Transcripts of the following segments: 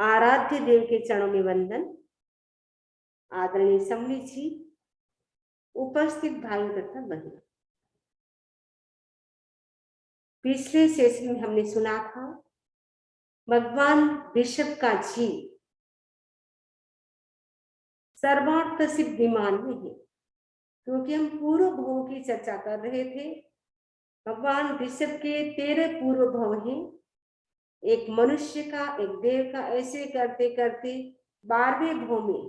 आराध्य देव के चरणों में वंदन। आदरणीय सम्मित जी, उपस्थित भाइयों तथा बहनों, पिछले सेशन में हमने सुना था भगवान ऋषभ का जीव सर्वार्थ सिद्ध विमान में है, क्योंकि हम पूर्व भव की चर्चा कर रहे थे। भगवान ऋषभ के 13 पूर्व भव हैं, एक मनुष्य का, एक देव का, ऐसे करते करते 12वें भव में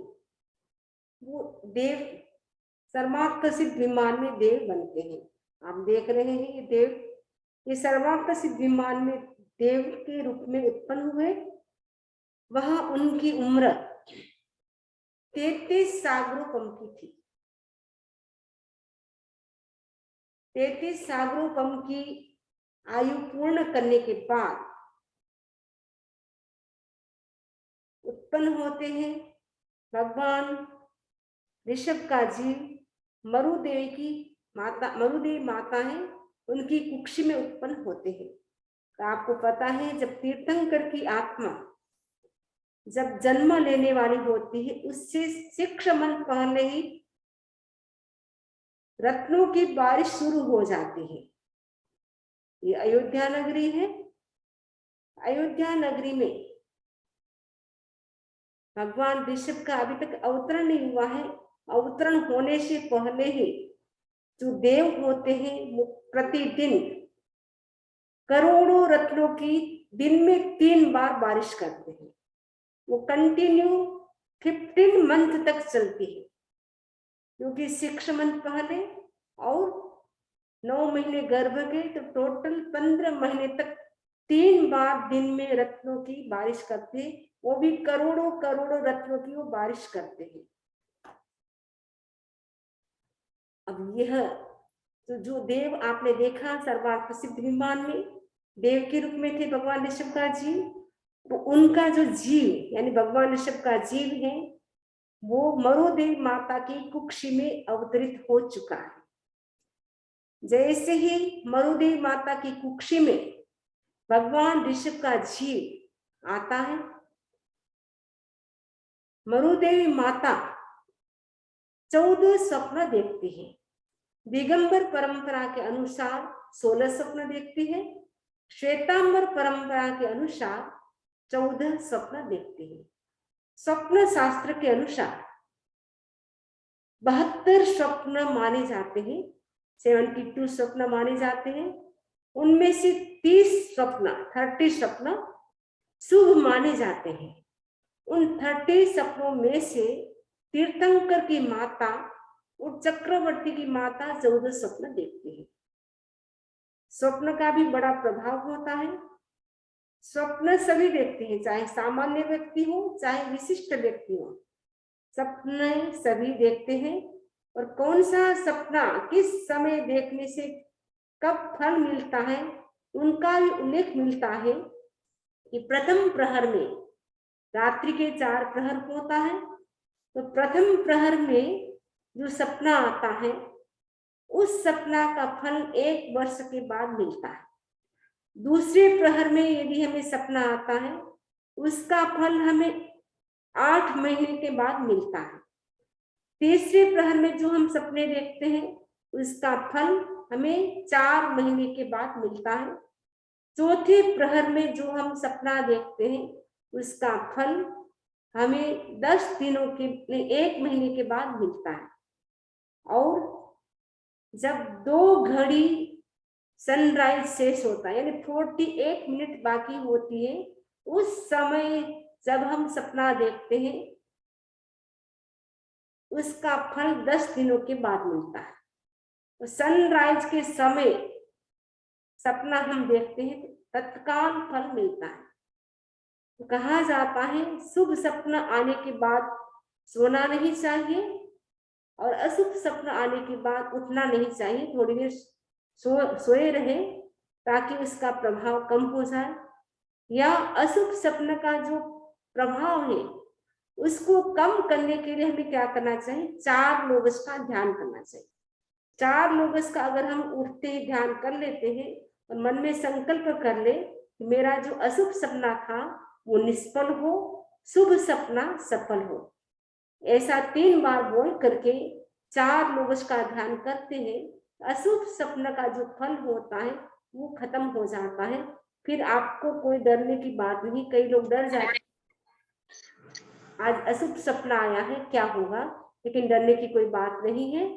वो देव सर्वार्थ सिद्ध विमान में देव बनते हैं। आप देख रहे हैं ये देव, ये सर्वार्थ सिद्ध विमान में देव के रूप में उत्पन्न हुए। वहां उनकी उम्र 33 सागरों की थी। 33 सागरों की आयु पूर्ण करने के बाद उत्पन्न होते हैं भगवान ऋषभ का जीव मरुदेवी की माता, मरुदेवी माता है, उनकी कुक्षी में उत्पन्न होते हैं। तो आपको पता है, जब तीर्थंकर की आत्मा जब जन्म लेने वाली होती है, उससे 6 मंथ पहले ही रत्नों की बारिश शुरू हो जाती है। ये अयोध्या नगरी है। अयोध्या नगरी में भगवान ऋषभ का अभी तक अवतरण नहीं हुआ है। अवतरण होने से पहले ही जो देव होते हैं वो प्रतिदिन करोड़ों रत्नों की दिन में 3 बार बारिश करते हैं। वो कंटिन्यू 15 मंथ तक चलती है, क्योंकि 6 मंथ पहले और 9 महीने गर्भ के, तो टोटल 15 महीने तक 3 बार दिन में रत्नों की बारिश करते हैं। वो भी करोड़ों करोड़ों रत्नों की वो बारिश करते हैं। अब यह तो जो देव आपने देखा सर्वार्थ सिद्ध विमान में देव के रूप में थे भगवान ऋषभ का जीव, तो उनका जो जीव यानी भगवान ऋषभ का जीव है वो मरुदेवी माता की कुक्षी में अवतरित हो चुका है। जैसे ही मरुदेवी माता की कुक्षी में भगवान ऋषभ का जीव आता है, मरुदेवी माता 14 स्वप्न देखती है। दिगंबर परंपरा के अनुसार 16 स्वप्न देखती है। श्वेतांबर परंपरा के अनुसार 14 स्वप्न देखती है। स्वप्न शास्त्र के अनुसार 72 स्वप्न माने जाते हैं, 72 स्वप्न माने जाते हैं। उनमें से 30 स्वप्न शुभ माने जाते हैं। उन 30 सपनों में से तीर्थंकर की माता और चक्रवर्ती की माता 14 स्वप्न देखती है। स्वप्न का भी बड़ा प्रभाव होता है। स्वप्न सभी देखते हैं, चाहे सामान्य व्यक्ति हो चाहे विशिष्ट व्यक्ति हो, सपने सभी देखते हैं। और कौन सा सपना किस समय देखने से कब फल मिलता है उनका भी उल्लेख मिलता है कि प्रथम प्रहर में, रात्रि के 4 प्रहर होता है, तो प्रथम प्रहर में जो सपना आता है उस सपना का फल 1 वर्ष के बाद मिलता है। दूसरे प्रहर में यदि हमें सपना आता है उसका फल हमें 8 महीने के बाद मिलता है। तीसरे प्रहर में जो हम सपने देखते हैं उसका फल हमें 4 महीने के बाद मिलता है। चौथे प्रहर में जो हम सपना देखते हैं उसका फल हमें 10 दिनों के 1 महीने के बाद मिलता है। और जब 2 घड़ी सनराइज शेष होता है यानी 48 मिनट बाकी होती है, उस समय जब हम सपना देखते हैं उसका फल 10 दिनों के बाद मिलता है। तो सनराइज के समय सपना हम देखते हैं तो तत्काल फल मिलता है। तो कहा जाता है शुभ सपना आने के बाद सोना नहीं चाहिए और अशुभ सपना आने के बाद उठना नहीं चाहिए। थोड़ी देर सोए रहे ताकि उसका प्रभाव कम हो जाए। या अशुभ सपने का जो प्रभाव है उसको कम करने के लिए हमें क्या करना चाहिए? 4 लोगस का ध्यान करना चाहिए। 4 लोगस का अगर हम उठते ही ध्यान कर लेते हैं और मन में संकल्प कर ले कि मेरा जो अशुभ सपना था वो निष्फल हो शुभ सपना सफल हो। ऐसा 3 बार बोल करके 4 लोग उसका ध्यान करते हैं। अशुभ सपना का जो फल होता है वो खत्म हो जाता है। फिर आपको कोई डरने की बात नहीं। कई लोग डर जाते हैं, आज अशुभ सपना आया है क्या होगा, लेकिन डरने की कोई बात नहीं है।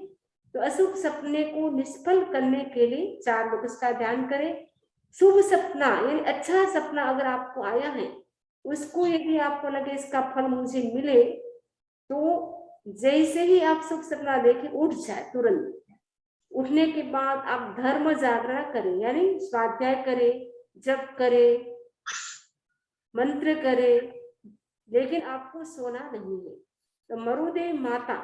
तो अशुभ सपने को निष्फल करने के लिए 4 लोग इसका ध्यान करें। शुभ सपना यानी अच्छा सपना अगर आपको आया है, उसको यदि आपको लगे इसका फल मुझे मिले, तो जैसे ही आप शुभ सपना देखें उठ जाए तुरंत। उठने के बाद आप धर्म जागरण करें, यानी स्वाध्याय करें, जप करें, मंत्र करें, लेकिन आपको सोना नहीं है। तो मरुदेव माता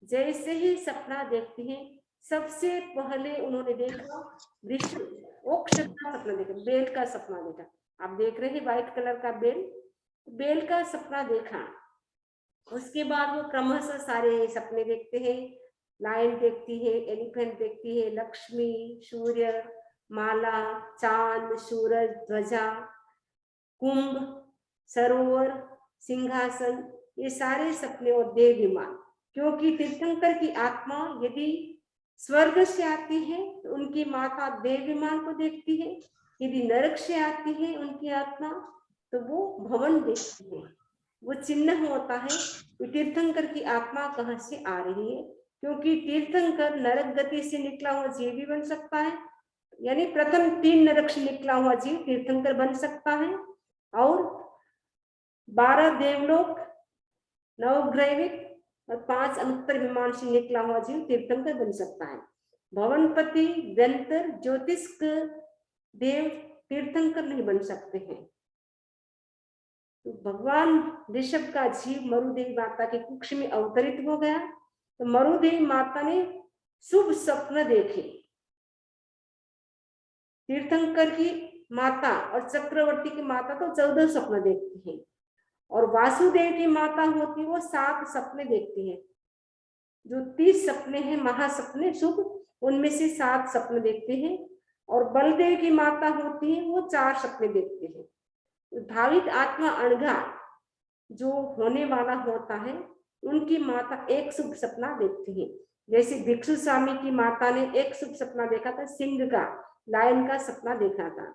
जैसे ही सपना देखती हैं, सबसे पहले उन्होंने देखा वृक्ष का सपना देखा, बेल का सपना देखा। आप देख रहे हैं व्हाइट कलर का बेल का सपना देखा। उसके बाद वो क्रमशः सारे सपने देखते हैं। लायन देखती है, एलिफेंट देखती है, लक्ष्मी, सूर्य, माला, चांद, सूरज, ध्वजा, कुंभ, सरोवर, सिंहासन, ये सारे सपने और देव विमान। क्योंकि तीर्थंकर की आत्मा यदि स्वर्ग से आती है तो उनकी माता देव विमान को देखती है, यदि नरक से आती है उनकी आत्मा तो वो भवन देखती है। वो चिन्ह होता है कि तीर्थंकर की आत्मा कहाँ से आ रही है। क्योंकि तीर्थंकर नरक गति से निकला हुआ जीव भी बन सकता है, यानी प्रथम 3 नरक से निकला हुआ जीव तीर्थंकर बन सकता है, और 12 देवलोक, 9 ग्रैविक और 5 अनुत्तर विमान से निकला हुआ जीव तीर्थंकर बन सकता है। भवनपति, व्यंतर, ज्योतिष्क देव तीर्थंकर नहीं बन सकते हैं। तो भगवान ऋषभ का जीव मरुदेवी माता के कुक्ष में अवतरित हो गया। तो मरुदेवी माता ने शुभ स्वप्न देखे। तीर्थंकर की माता और चक्रवर्ती की माता तो 14 स्वप्न देखती है, और वासुदेव की माता होती है वो 7 सपने देखती है। जो 30 सपने हैं महासपने शुभ, उनमें से 7 सपने देखते हैं। और बलदेव की माता होती है वो 4 सपने देखते हैं। भावित आत्मा अणघा जो होने वाला होता है, उनकी माता एक शुभ सपना देखती है। जैसे भिक्षु स्वामी की माता ने एक शुभ सपना देखा था, सिंह का, लायन का सपना देखा था।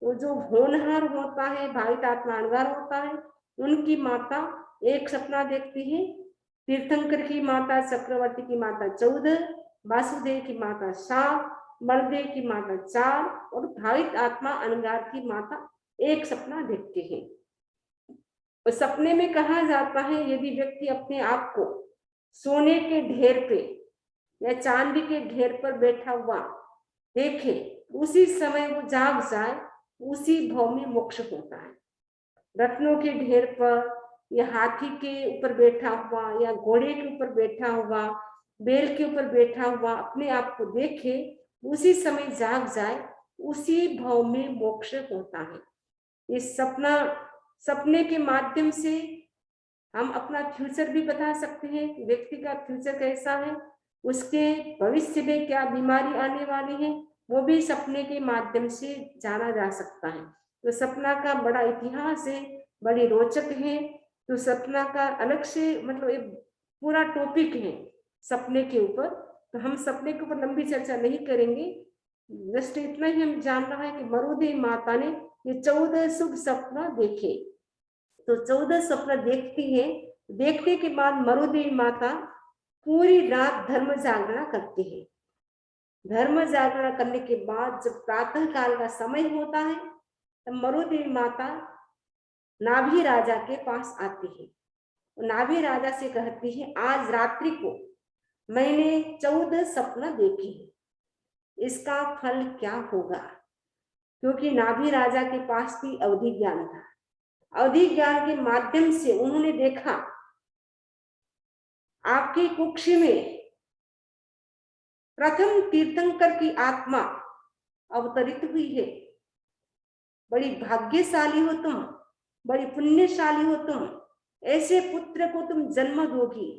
तो जो होनहार होता है, भावित आत्मा अणघा होता है, उनकी माता एक सपना देखती है। तीर्थंकर की माता, चक्रवर्ती की माता 14, वासुदेव की माता 7, बलदेव की माता 4 और भावित आत्मा अणगार की माता एक सपना देखते हैं। तो सपने में कहा जाता है यदि व्यक्ति अपने आप को सोने के ढेर पे या चांदी के ढेर पर बैठा हुआ देखे, उसी समय वो जाग जाए, उसी भाव में मोक्ष होता है। रत्नों के ढेर पर या हाथी के ऊपर बैठा हुआ या घोड़े के ऊपर बैठा हुआ, बेल के ऊपर बैठा हुआ अपने आप को देखे, उसी समय जाग जाए, उसी भाव में मोक्ष होता है। इस सपने के माध्यम से हम अपना फ्यूचर भी बता सकते हैं कि व्यक्ति का फ्यूचर कैसा है, उसके भविष्य में क्या बीमारी आने वाली है, वो भी सपने के माध्यम से जाना जा सकता है। तो सपना का बड़ा इतिहास है, बड़ी रोचक है। तो सपना का अलग से मतलब एक पूरा टॉपिक है सपने के ऊपर। तो हम सपने के ऊपर लंबी चर्चा नहीं करेंगे, जस्ट इतना ही हम जान रहा है कि मरुदेवी माता ने ये 14 शुभ सपना देखे। तो 14 स्वप्न देखती है। देखने के बाद मरुदेवी माता पूरी रात धर्म जागरण करती है। धर्म जागरण करने के बाद जब प्रातः काल का समय होता है, तब मरुदेवी माता नाभि राजा के पास आती है। नाभि राजा से कहती है, आज रात्रि को मैंने 14 सपना देखे हैं, इसका फल क्या होगा। क्योंकि नाभि राजा के पास भी अवधि ज्ञान था। अवधि ज्ञान के माध्यम से उन्होंने देखा आपकी कुक्ष में प्रथम तीर्थंकर की आत्मा अवतरित हुई है। बड़ी भाग्यशाली हो तुम, बड़ी पुण्यशाली हो तुम, ऐसे पुत्र को तुम जन्म दोगी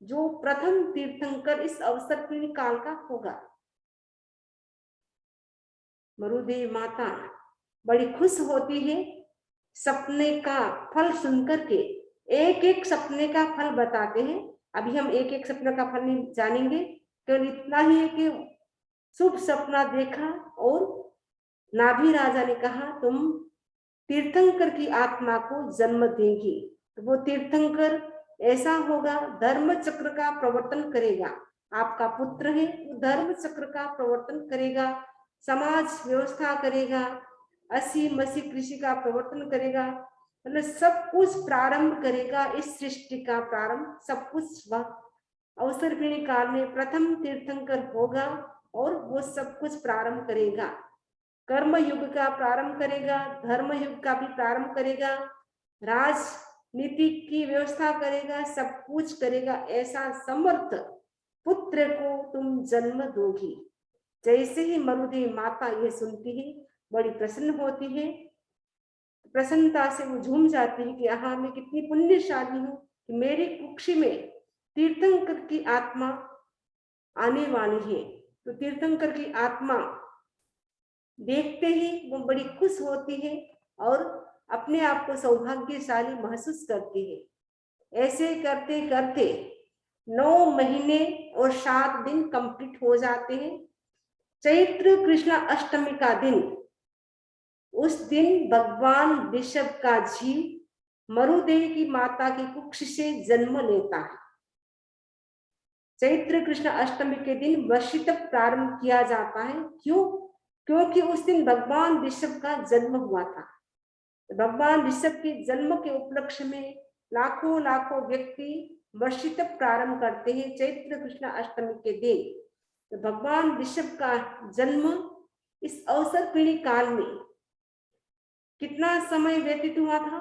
जो प्रथम तीर्थंकर इस अवसर के काल का होगा। मरुदेवी माता बड़ी खुश होती है सपने का फल सुनकर के एक एक सपने का फल बताते हैं। अभी हम एक एक सपने का फल नहीं जानेंगे, केवल इतना ही है कि शुभ सपना देखा और नाभि राजा ने कहा तुम तीर्थंकर की आत्मा को जन्म देगी। तो वो तीर्थंकर ऐसा होगा, धर्म चक्र का प्रवर्तन करेगा। आपका पुत्र है, वो धर्म चक्र का प्रवर्तन करेगा, समाज व्यवस्था करेगा, असी मसी कृषि का प्रवर्तन करेगा, मतलब सब कुछ प्रारंभ करेगा। इस सृष्टि का प्रारंभ सब कुछ वह अवसर पीढ़ी काल में प्रथम तीर्थंकर होगा और वो सब कुछ प्रारंभ करेगा। कर्म युग का प्रारंभ करेगा, धर्म युग का भी प्रारंभ करेगा, राजनीति की व्यवस्था करेगा, सब कुछ करेगा। ऐसा समर्थ पुत्र को तुम जन्म दोगी। जैसे ही मरुदेवी माता ये सुनती है, बड़ी प्रसन्न होती है। प्रसन्नता से वो झूम जाती है कि हाँ, मैं कितनी पुण्यशाली हूँ कि मेरी कुक्षी में तीर्थंकर की आत्मा आने वाली है। तो तीर्थंकर की आत्मा देखते ही वो बड़ी खुश होती है और अपने आप को सौभाग्यशाली महसूस करती है। ऐसे करते करते 9 महीने और 7 दिन कंप्लीट हो जाते हैं। चैत्र कृष्ण अष्टमी का दिन, उस दिन भगवान ऋषभ का जीव मरुदेवी की माता की कुक्ष से जन्म लेता है। चैत्र कृष्ण अष्टमी के दिन वर्षित प्रारंभ किया जाता है। क्यों? क्योंकि उस दिन भगवान ऋषभ का जन्म हुआ था। भगवान ऋषभ के जन्म के उपलक्ष्य में लाखों लाखों व्यक्ति वर्षित प्रारंभ करते हैं चैत्र कृष्ण अष्टमी के दिन। तो भगवान ऋषभ का जन्म इस अवसर पीढ़ी काल में कितना समय व्यतीत हुआ था?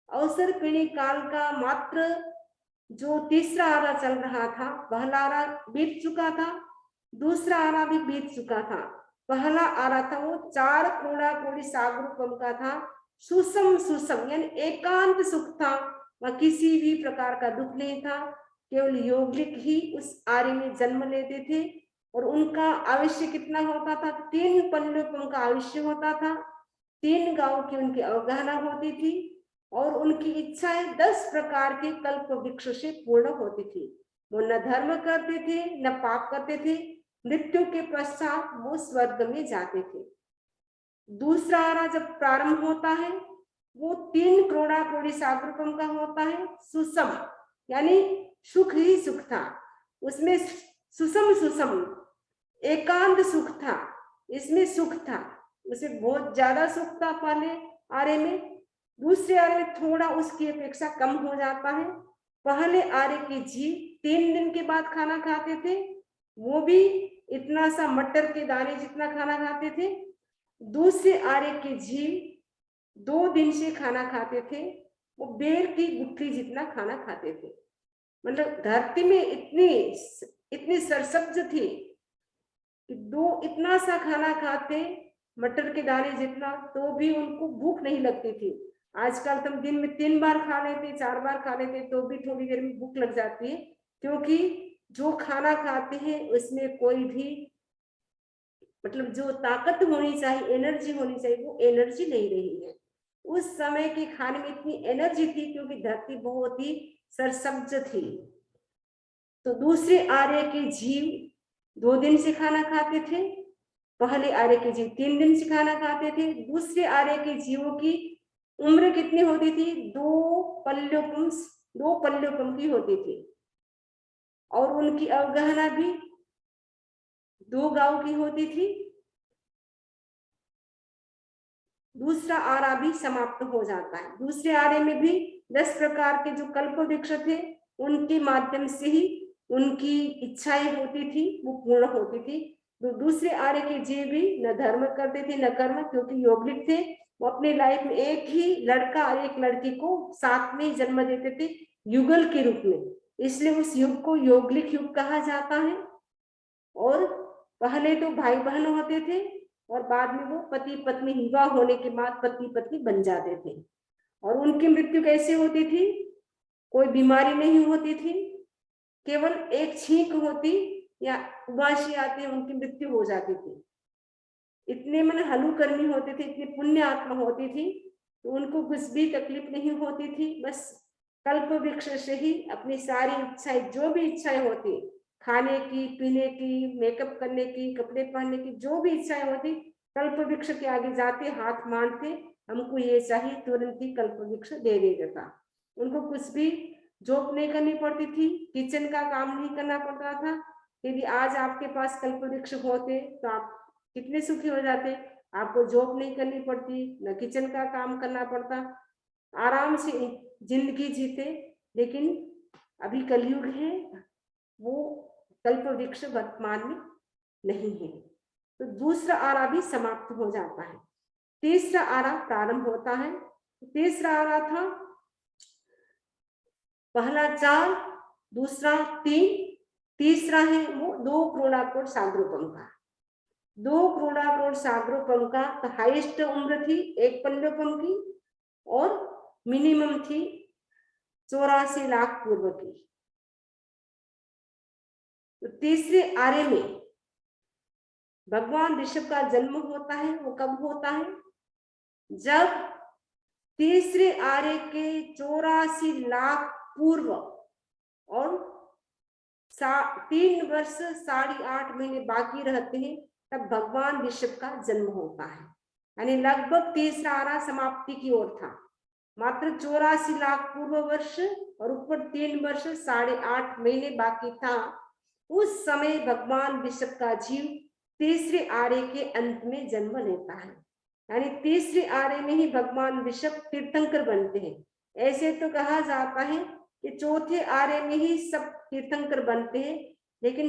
अवसर पीढ़ी काल का मात्र जो तीसरा आरा चल रहा था, पहला आरा बीत चुका था, दूसरा आरा भी बीत चुका था। पहला आरा था वो 4 कोड़ा कोड़ी सागरूपम का था, सुसम सुसम यानी एकांत सुख था, वह किसी भी प्रकार का दुख नहीं था। केवल योगिक ही उस आर्य में जन्म लेते थे और उनका आयुष्य कितना होता था? 3 पल्लवों का आयुष्य होता था, 3 गांव की उनकी अवगाहना होती थी और उनकी इच्छाएं 10 प्रकार के कल्प वृक्ष से पूर्ण होती थी। वो न धर्म करते थे न पाप करते थे। मृत्यु के पश्चात वो स्वर्ग में जाते थे। दूसरा आरा जब प्रारंभ होता है वो 3 करोड़ा कोड़ी सागरूपम का होता है। सुसम यानी सुख ही सुख था, उसमें सुसम सुसम एकांत सुख था, इसमें सुख था, उसमें बहुत ज्यादा सुख था पहले आरे में। दूसरे आरे में थोड़ा उसकी अपेक्षा कम हो जाता है। पहले आरे के जीव 3 दिन के बाद खाना खाते थे, वो भी इतना सा मटर के दाने जितना खाना खाते थे। दूसरे आर्य के जीव 2 दिन से खाना खाते थे, वो बेर की गुठली जितना खाना खाते थे। मतलब धरती में इतनी सरसब्ज थी कि इतना सा खाना खाते मटर के दाने जितना, तो भी उनको भूख नहीं लगती थी। आजकल तुम दिन में 3 बार खा लेते, 4 बार खा लेते, तो भी थोड़ी देर में भूख लग जाती है, क्योंकि जो खाना खाते हैं उसमें कोई भी मतलब जो ताकत होनी चाहिए, एनर्जी होनी चाहिए, वो एनर्जी नहीं रही है। उस समय के खाने में इतनी एनर्जी थी क्योंकि धरती बहुत ही सरसब्ज थी। तो दूसरे आर्य के जीव 2 दिन से खाना खाते थे, पहले आर्य के जीव 3 दिन से खाना खाते थे। दूसरे आर्य के जीवों की उम्र कितनी होती थी? 2 पल्योपम की होती थी और उनकी अवगाहना भी 2 गांव की होती थी। दूसरा आरा भी समाप्त हो जाता है। दूसरे आरे में भी 10 प्रकार के जो कल्प वृक्ष थे उनके माध्यम से ही उनकी इच्छाएं होती थी, वो पूर्ण होती थी। तो दूसरे आर्य के जीव भी न धर्म करते थे न कर्म, क्योंकि योगिक थे। वो अपने लाइफ में एक ही लड़का और एक लड़की को साथ में जन्म देते थे युगल के रूप में, इसलिए उस युग को योगिक युग कहा जाता है। और पहले तो भाई बहन होते थे और बाद में वो पति पत्नी विवाह होने के बाद पति पत्नी बन जाते थे। और उनकी मृत्यु कैसे होती थी? कोई बीमारी नहीं होती थी, केवल एक छींक होती या उबासी आती, उनकी मृत्यु हो जाती थी। इतने मन हलू कर्मी होते थे, इतनी पुण्य आत्मा होती थी तो उनको कुछ भी तकलीफ नहीं होती थी, बस कल्प वृक्ष से ही अपनी सारी इच्छाएं, जो भी इच्छाएं होती, खाने की, पीने की, मेकअप करने की, कपड़े पहनने की, जो भी इच्छाएं होती, कल्प वृक्ष के आगे जाते, हाथ मांगते, हमको ये चाहिए, तुरंत ही कल्प वृक्ष दे देता था। उनको कुछ भी जॉब नहीं करनी पड़ती थी, किचन का काम नहीं करना पड़ता था। यदि आज आपके पास कल्प वृक्ष होते तो आप कितने सुखी हो जाते। आपको जॉब नहीं करनी पड़ती, न किचन का काम करना पड़ता, आराम से जिंदगी जीते। लेकिन अभी कलयुग है, वो कल्प वृक्ष वर्तमान में नहीं है, तो दूसरा आरा भी समाप्त हो जाता है, तीसरा आरा प्रारंभ होता है। तीसरा आरा था, पहला 4, दूसरा 3, तीसरा है वो 2 करोड़ सागरोपम का। 2 करोड़ सागरोपम का तो हाईएस्ट उम्र थी 1 पंडोपम की, और मिनिमम थी 84 लाख पूर्व की। तो तीसरे आर्य में भगवान ऋषभ का जन्म होता है। वो कब होता है? जब तीसरे आर्य के 84 लाख पूर्व और 3 वर्ष 8.5 महीने बाकी रहते हैं, तब भगवान ऋषभ का जन्म होता है। यानी लगभग तीसरा आरा समाप्ति की ओर था। मात्र 84 लाख पूर्व वर्ष और ऊपर 3 वर्ष 8.5 महीने बाकी था। उस समय भगवान ऋषभ का जीव तीसरे आर्य के अंत में जन्म लेता है। यानी तीसरे आर्य में ही भगवान ऋषभ तीर्थंकर बनते हैं। ऐसे तो कहा जाता है कि चौथे आर्य में ही सब तीर्थंकर बनते हैं, लेकिन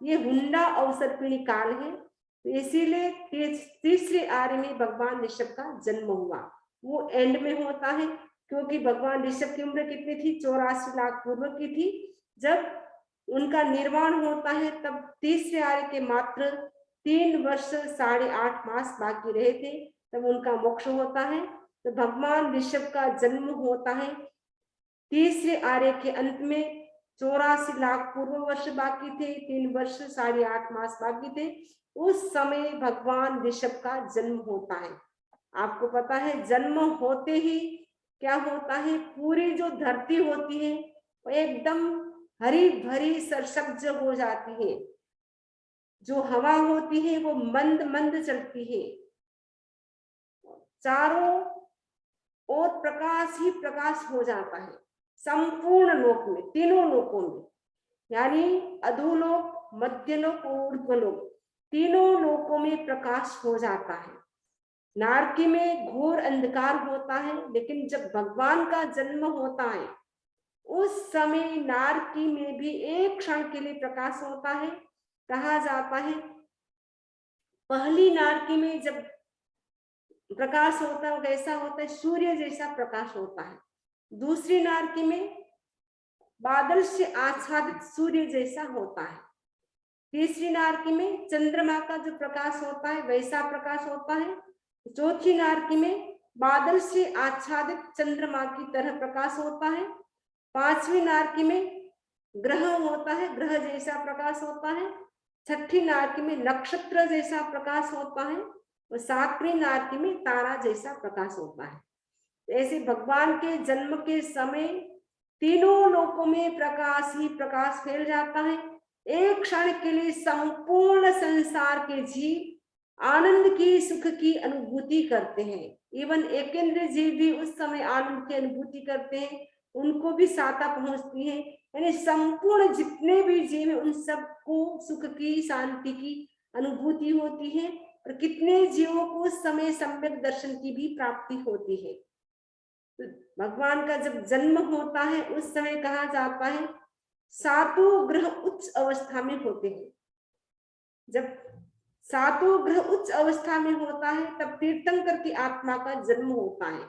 ये हुंडा अवसर्पिणी काल है, तो इसीलिए तीसरे आर्य में भगवान ऋषभ का जन्म हुआ। वो एंड में होता है, क्योंकि भगवान ऋषभ की उम्र कितनी थी? 84 लाख पूर्व की थी। जब उनका निर्वाण होता है तब तीसरे आर्य के मात्र 3 वर्ष 8.5 मास बाकी रहे थे, तब उनका मोक्ष होता है। तो भगवान ऋषभ का जन्म होता है तीसरे आर्य के अंत में। 84 लाख पूर्व वर्ष बाकी थे, 3 वर्ष 8.5 मास बाकी थे, उस समय भगवान ऋषभ का जन्म होता है। आपको पता है, जन्म होते ही क्या होता है? पूरी जो धरती होती है वो एकदम हरी भरी सरसब्ज हो जाती है। जो हवा होती है वो मंद मंद चलती है, चारों ओर प्रकाश ही प्रकाश हो जाता है। संपूर्ण लोक में, तीनों लोकों में, यानी अधोलोक, मध्यलोक और ऊर्ध्वलोक, तीनों लोकों में प्रकाश हो जाता है। नारकी में घोर अंधकार होता है, लेकिन जब भगवान का जन्म होता है उस समय नारकी में भी एक क्षण के लिए प्रकाश होता है। कहा जाता है पहली नारकी में जब प्रकाश होता है कैसा होता है? सूर्य जैसा प्रकाश होता है। दूसरी नारकी में बादल से आच्छादित सूर्य जैसा होता है। तीसरी नारकी में चंद्रमा का जो प्रकाश होता है वैसा प्रकाश होता है। चौथी नारकी में बादल से आच्छादित चंद्रमा की तरह प्रकाश होता है। पांचवी नारकी में ग्रह होता है, ग्रह जैसा प्रकाश होता है। छठी नारकी में नक्षत्र जैसा प्रकाश होता है और 7वीं नारकी में तारा जैसा प्रकाश होता है। ऐसे भगवान के जन्म के समय तीनों लोकों में प्रकाश ही प्रकाश फैल जाता है। एक क्षण के लिए संपूर्ण संसार के जीव आनंद की, सुख की अनुभूति करते हैं। इवन एकेंद्र जीव भी उस समय आनंद की अनुभूति करते हैं, उनको भी साता पहुंचती है। यानी संपूर्ण जितने भी जीव हैं उन सबको सुख की, शांति की अनुभूति होती है। और कितने जीवों को उस समय सम्यक दर्शन की भी प्राप्ति होती है। तो भगवान का जब जन्म होता है उस समय कहा जाता है 7 ग्रह उच्च अवस्था में होते हैं। जब 7 ग्रह उच्च अवस्था में होता है तब तीर्थंकर की आत्मा का जन्म होता है।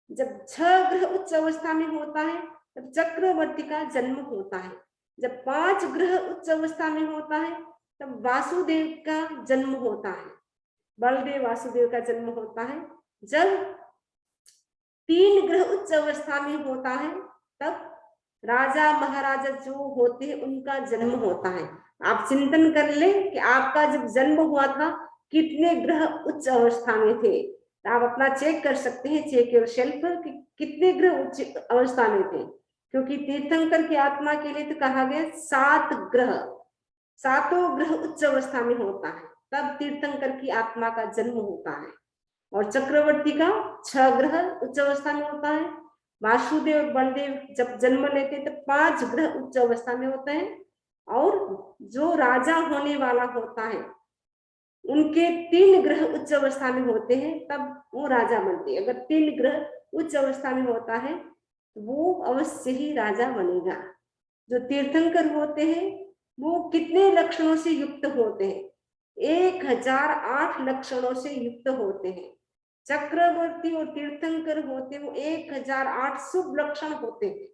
जब 6 ग्रह उच्च अवस्था में होता है तब चक्रवर्ती का जन्म होता है। जब 5 ग्रह उच्च अवस्था में होता है तब वासुदेव का जन्म होता है, बलदेव वासुदेव का जन्म होता है। जब 3 ग्रह उच्च अवस्था में होता है तब राजा महाराजा जो होते हैं उनका जन्म होता है। आप चिंतन कर ले कि आपका जब जन्म हुआ था कितने ग्रह उच्च अवस्था में थे। आप अपना चेक कर सकते हैं, चेक योर सेल्फ कि कितने ग्रह उच्च अवस्था में थे, क्योंकि तीर्थंकर की आत्मा के लिए तो कहा गया 7 ग्रह, 7 ग्रह उच्च अवस्था में होता है, तब तीर्थंकर की आत्मा का जन्म होता है। और चक्रवर्ती का 6 ग्रह उच्च अवस्था में होता है। वासुदेव और बलदेव जब जन्म लेते हैं तो 5 ग्रह उच्च अवस्था में होते हैं, और जो राजा होने वाला होता है उनके 3 ग्रह उच्च अवस्था में होते हैं, तब वो राजा बनते हैं। अगर 3 ग्रह उच्च अवस्था में होता है तो वो अवश्य ही राजा बनेगा। जो तीर्थंकर होते हैं वो कितने लक्षणों से युक्त होते हैं? 1008 लक्षणों से युक्त होते हैं। चक्रवर्ती और तीर्थंकर होते वो 1008 शुभ लक्षण होते हैं,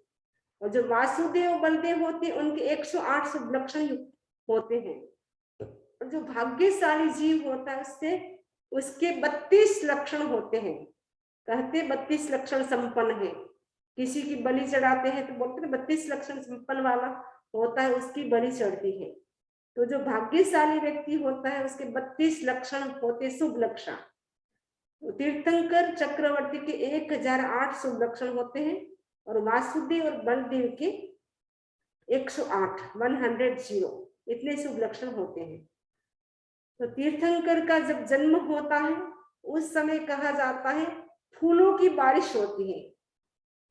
और जो वासुदेव बलदेव होते उनके 108 शुभ लक्षण युक्त होते हैं। और जो भाग्यशाली जीव होता है उसके 32 लक्षण होते हैं। कहते 32 लक्षण संपन्न है। किसी की बलि चढ़ाते हैं तो बोलते 32 लक्षण संपन्न वाला होता है, उसकी बलि चढ़ती है। तो जो भाग्यशाली व्यक्ति होता है उसके 32 लक्षण होते, शुभ लक्षण। तीर्थंकर चक्रवर्ती के 1008 शुभ लक्षण होते हैं, और वासुदेव और बलदेव के 108 इतने शुभ लक्षण होते हैं। तो तीर्थंकर का जब जन्म होता है उस समय कहा जाता है फूलों की बारिश होती है,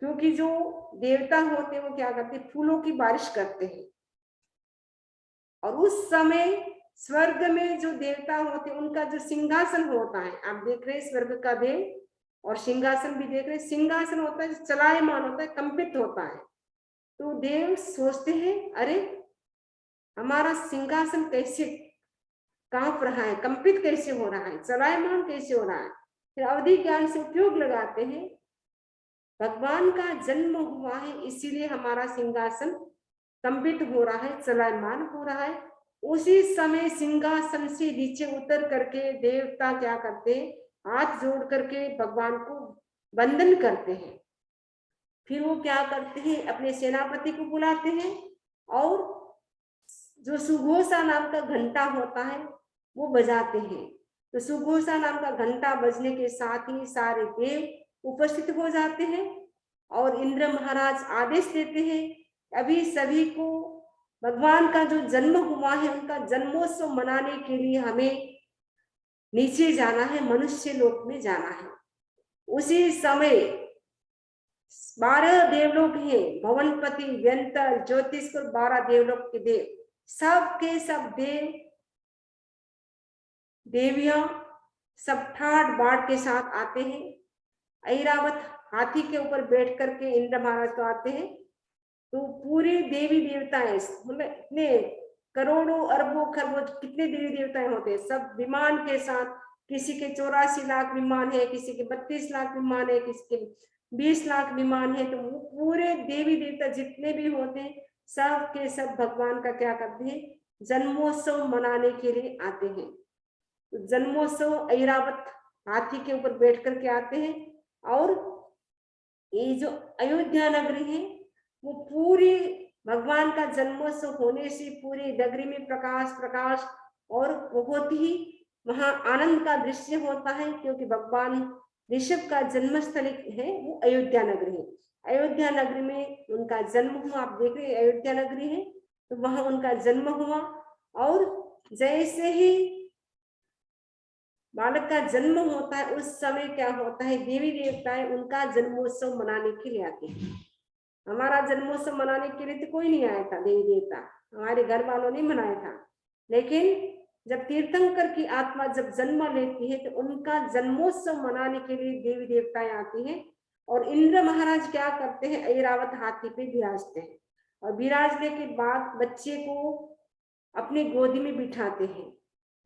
क्योंकि जो देवता होते हैं वो क्या करते हैं? फूलों की बारिश करते हैं। और उस समय स्वर्ग में जो देवता होते हैं उनका जो सिंहासन होता है, आप देख रहे हैं स्वर्ग का देव, और सिंहासन भी देख रहे हैं। सिंहासन होता है चलायमान होता है, कंपित होता है। तो देव सोचते हैं अरे हमारा सिंहासन कैसे कांप रहा है, कंपित कैसे हो रहा है, चलायमान कैसे हो रहा है। फिर अवधि ज्ञान से उपयोग लगाते हैं, भगवान का जन्म हुआ है इसीलिए हमारा सिंहासन कंपित हो रहा है, चलायमान हो रहा है। उसी समय सिंहासन से नीचे उतर करके देवता क्या करते हैं? हाथ जोड़ करके भगवान को वंदन करते हैं। फिर वो क्या करते हैं? अपने सेनापति को बुलाते हैं, और जो सुघोषा नाम का घंटा होता है वो बजाते हैं। तो सुघोषा नाम का घंटा बजने के साथ ही सारे देव उपस्थित हो जाते हैं, और इंद्र महाराज आदेश देते हैं अभी सभी को भगवान का जो जन्म हुआ है उनका जन्मोत्सव मनाने के लिए हमें नीचे जाना है, मनुष्य लोक में जाना है। उसी समय 12 देवलोक हैं, भवनपति, व्यंतर, ज्योतिषपुर, 12 देवलोक के देव, सब के सब देव देवियां सब ठाट बाट के साथ आते हैं। ऐरावत हाथी के ऊपर बैठ करके इंद्र महाराज तो आते हैं। तो पूरी देवी देवताएं, मतलब इतने करोड़ों अरबों खरबों कितने देवी देवताएं होते हैं, सब विमान के साथ। किसी के 84 लाख विमान है, किसी के 32 लाख विमान है, किसी के 20 लाख विमान है। तो वो पूरे देवी देवता जितने भी होते हैं सब के सब भगवान का क्या करते हैं? जन्मोत्सव मनाने के लिए आते हैं। तो जन्मोत्सव ऐरावत हाथी के ऊपर बैठ करके आते हैं, और ये जो अयोध्या नगरी है वो पूरी भगवान का जन्मोत्सव होने से पूरी नगरी में प्रकाश प्रकाश, और बहुत ही वहां आनंद का दृश्य होता है, क्योंकि भगवान ऋषभ का जन्मस्थल है वो अयोध्या नगरी है। अयोध्या नगरी में उनका जन्म हुआ, आप देख रहे हैं अयोध्या नगरी है तो वहां उनका जन्म हुआ। और जैसे ही बालक का जन्म होता है उस समय क्या होता है? देवी देवताएं उनका जन्मोत्सव मनाने के लिए आते हैं। हमारा जन्मोत्सव मनाने के लिए तो कोई नहीं आया था, देवी देवता हमारे घर वालों ने मनाया था। लेकिन जब तीर्थंकर की आत्मा जब जन्म लेती है तो उनका जन्मोत्सव मनाने के लिए देवी देवताएं आती हैं। और इंद्र महाराज क्या करते हैं? ऐरावत हाथी पे विराजते हैं, और विराजने के बाद बच्चे को अपनी गोदी में बिठाते हैं।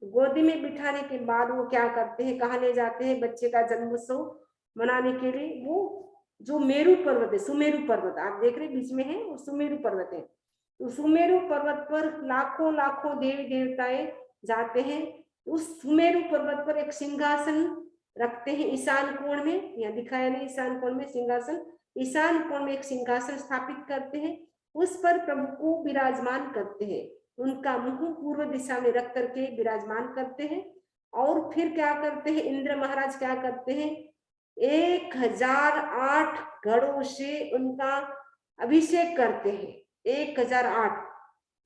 गोदी में बिठाने के बाद वो क्या करते हैं? कहाँ ले जाते हैं बच्चे का जन्मोत्सव मनाने के लिए? वो जो मेरु पर्वत है, सुमेरु पर्वत आप देख रहे बीच में है, वो सुमेरु पर्वत है। तो सुमेरु पर्वत पर लाखों लाखों देवी देवताएं जाते हैं। उस सुमेरु पर्वत पर एक सिंहासन रखते हैं ईशान कोण में, यहाँ दिखाया नहीं ईशान कोण में सिंहासन, ईशान कोण में एक सिंहासन स्थापित करते हैं, उस पर प्रभु को विराजमान करते हैं। उनका मुंह पूर्व दिशा में रख करके विराजमान करते हैं, और फिर क्या करते हैं, इंद्र महाराज क्या करते हैं, 1008 घड़ों से उनका अभिषेक करते हैं। 1008।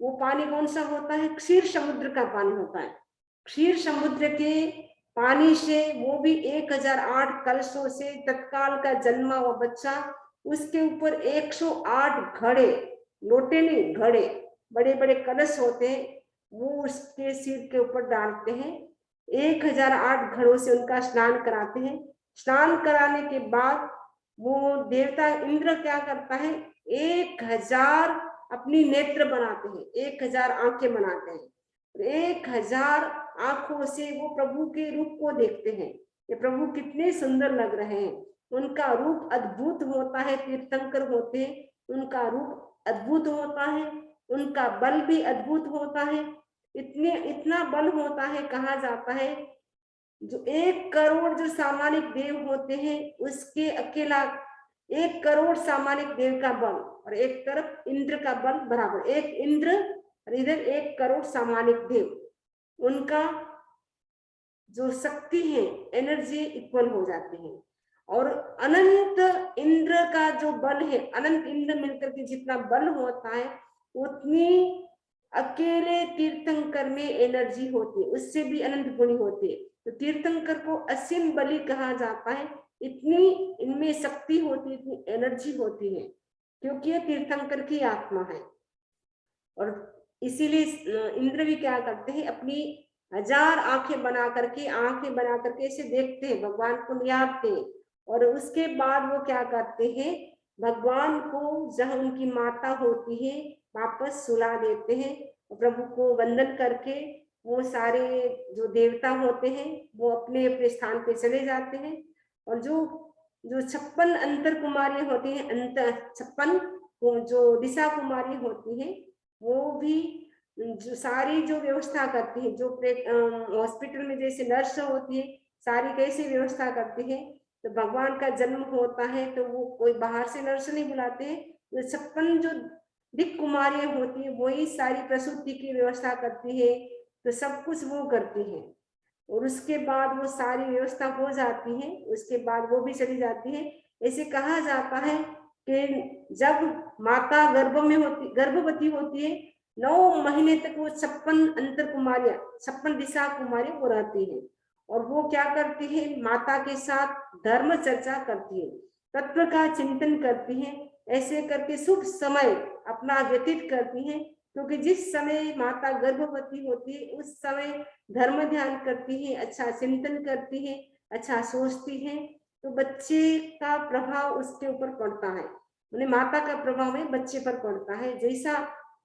वो पानी कौन सा होता है, क्षीर समुद्र का पानी होता है। क्षीर समुद्र के पानी से, वो भी 1008 कलशों से, तत्काल का जन्मा हुआ बच्चा, उसके ऊपर 108 घड़े, लोटे नहीं घड़े, बड़े बड़े कलश होते हैं, वो उसके सिर के ऊपर डालते हैं। 1008 घड़ों से उनका स्नान कराते हैं। स्नान कराने के बाद वो देवता इंद्र क्या करता है, 1000 अपनी नेत्र बनाते हैं, 1000 आंखें बनाते हैं। 1000 आंखों से वो प्रभु के रूप को देखते हैं, ये प्रभु कितने सुंदर लग रहे हैं। उनका रूप अद्भुत होता है, तीर्थंकर होते हैं, उनका रूप अद्भुत होता है, उनका बल भी अद्भुत होता है। इतना बल होता है, कहा जाता है जो 1 करोड़ जो सामानिक देव होते हैं, उसके अकेला 1 करोड़ सामानिक देव का बल, और एक तरफ इंद्र का बल बराबर, एक इंद्र और इधर 1 करोड़ सामानिक देव, उनका जो शक्ति है, एनर्जी इक्वल हो जाती है। और अनंत इंद्र का जो बल है, अनंत इंद्र मिलकर के जितना बल होता है, उतनी अकेले तीर्थंकर में एनर्जी होती है, उससे भी अनंत गुणी होती है। तो तीर्थंकर को असीम बलि कहा जाता है, इतनी इनमें शक्ति होती है, इतनी एनर्जी होती है, क्योंकि ये तीर्थंकर की आत्मा है। और इसीलिए इंद्र भी क्या करते हैं, अपनी 1000 आंखें बना करके ऐसे देखते हैं, भगवान को निहारते हैं। और उसके बाद वो क्या करते हैं, भगवान को जहाँ उनकी माता होती है वापस सुला देते हैं, और प्रभु को वंदन करके वो सारे जो देवता होते हैं वो अपने अपने स्थान पे चले जाते हैं। और जो जो 56 अंतर कुमारी होती हैं, 56 जो दिशा कुमारी होती है, वो भी जो सारी जो व्यवस्था करती है, जो हॉस्पिटल में जैसे नर्स होती है, सारी कैसी व्यवस्था करती है। तो भगवान का जन्म होता है तो वो कोई बाहर से नर्स नहीं बुलाते हैं, तो 56 जो दिक कुमारियां होती है वही सारी प्रसूति की व्यवस्था करती है, तो सब कुछ वो करती है। और उसके बाद वो सारी व्यवस्था हो जाती है, उसके बाद वो भी चली जाती है। ऐसे कहा जाता है कि जब माता गर्भवती होती है, 9 महीने तक वो 56 अंतर कुमारियां, 56 दिशा कुमारी वो रहती है। और वो क्या करती है, माता के साथ धर्म चर्चा करती है, तत्व का चिंतन करती है, ऐसे करके शुभ समय अपना व्यतीत करती है। क्योंकि जिस समय माता गर्भवती होती है उस समय धर्म ध्यान करती है, अच्छा चिंतन करती है, अच्छा सोचती है, तो बच्चे का प्रभाव उसके ऊपर पड़ता है, उन्हें माता का प्रभाव में बच्चे पर पड़ता है।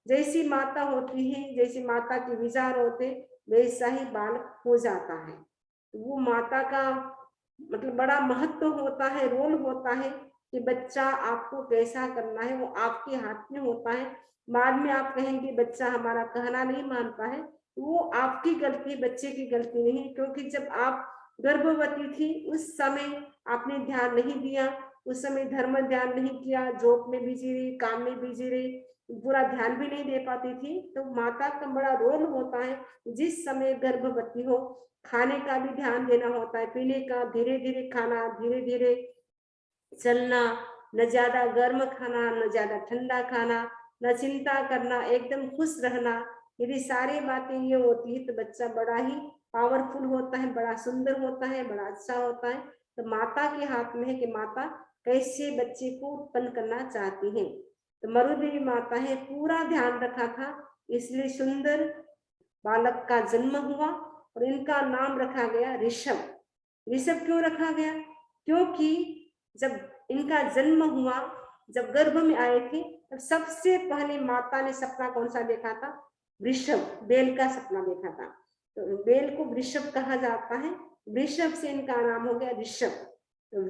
जैसी माता होती है, जैसी माता के विचार होते, वैसा ही बालक हो जाता है। वो माता का मतलब बड़ा महत्व होता है, रोल होता है कि बच्चा आपको कैसा करना है वो आपके हाथ में होता है। बाद में आप कहेंगे बच्चा हमारा कहना नहीं मानता है, वो आपकी गलती, बच्चे की गलती नहीं है। क्योंकि जब आप गर्भवती थी उस समय आपने ध्यान नहीं दिया, उस समय धर्म ध्यान नहीं किया, जॉब में बिजी रही, काम में बिजी रही, पूरा ध्यान भी नहीं दे पाती थी। तो माता का बड़ा रोल होता है, जिस समय गर्भवती हो खाने का भी ध्यान देना होता है, पीने का धीरे धीरे खाना, धीरे धीरे चलना, न ज्यादा गर्म खाना न ज्यादा ठंडा खाना, न चिंता करना, एकदम खुश रहना। यदि सारी बातें ये होती है तो बच्चा बड़ा ही पावरफुल होता है, बड़ा सुंदर होता है, बड़ा अच्छा होता है। तो माता के हाथ में है कि माता कैसे बच्चे को उत्पन्न करना चाहती है। तो मरुदेवी माता है, पूरा ध्यान रखा था, इसलिए सुंदर बालक का जन्म हुआ और इनका नाम रखा गया ऋषभ। ऋषभ क्यों रखा गया, क्योंकि जब इनका जन्म हुआ, जब गर्भ में आए थे, तब सबसे पहले माता ने सपना कौन सा देखा था, वृषभ, बेल का सपना देखा था। तो बेल को वृषभ कहा जाता है, वृषभ से इनका नाम हो गया ऋषभ। तो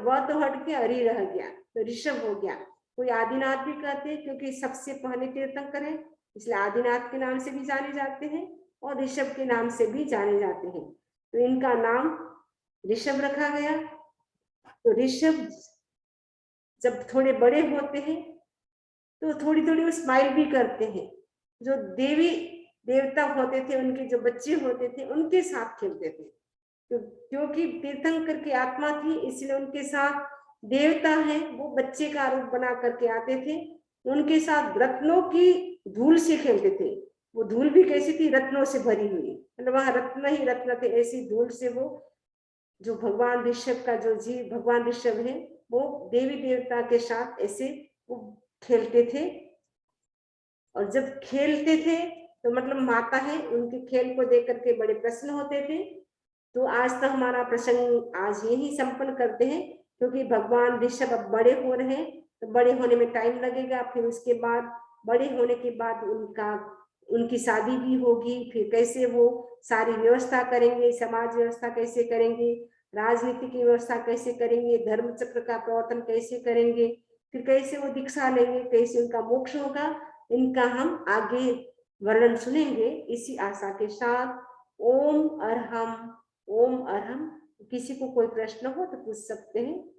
वह तो हट के हरि रह गया, तो ऋषभ हो गया। कोई आदिनाथ भी कहते हैं, क्योंकि सबसे पहले तीर्थंकर है, इसलिए आदिनाथ के नाम से भी जाने जाते हैं और ऋषभ के नाम से भी जाने जाते हैं। तो इनका नाम ऋषभ रखा गया। तो ऋषभ जब थोड़े बड़े होते हैं तो थोड़ी थोड़ी वो स्माइल भी करते हैं। जो देवी देवता होते थे, उनके जो बच्चे होते थे उनके साथ खेलते थे। क्योंकि तीर्थंकर की आत्मा थी, इसलिए उनके साथ देवता है वो बच्चे का रूप बना करके आते थे, उनके साथ रत्नों की धूल से खेलते थे। वो धूल भी कैसी थी, रत्नों से भरी हुई, मतलब वहां रत्न ही रत्न थे, ऐसी धूल से वो जो भगवान ऋषभ का जो जीव भगवान ऋषभ है वो देवी देवता के साथ ऐसे वो खेलते थे। और जब खेलते थे तो मतलब माता है उनके खेल को देख करके बड़े प्रसन्न होते थे। तो आज तो हमारा प्रसंग आज यही संपन्न करते हैं, क्योंकि भगवान ऋषभ अब बड़े हो रहे हैं, तो बड़े होने में टाइम लगेगा, फिर उसके बाद बड़े होने के बाद उनकी शादी भी होगी, फिर कैसे वो सारी व्यवस्था करेंगे, समाज व्यवस्था कैसे करेंगे, राजनीति की व्यवस्था कैसे करेंगे, धर्म चक्र का प्रवर्तन कैसे करेंगे, फिर कैसे वो दीक्षा लेंगे, कैसे उनका मोक्ष होगा, इनका हम आगे वर्णन सुनेंगे। इसी आशा के साथ ओम अरहम, ओम अरहम। किसी को कोई प्रश्न हो तो पूछ सकते हैं।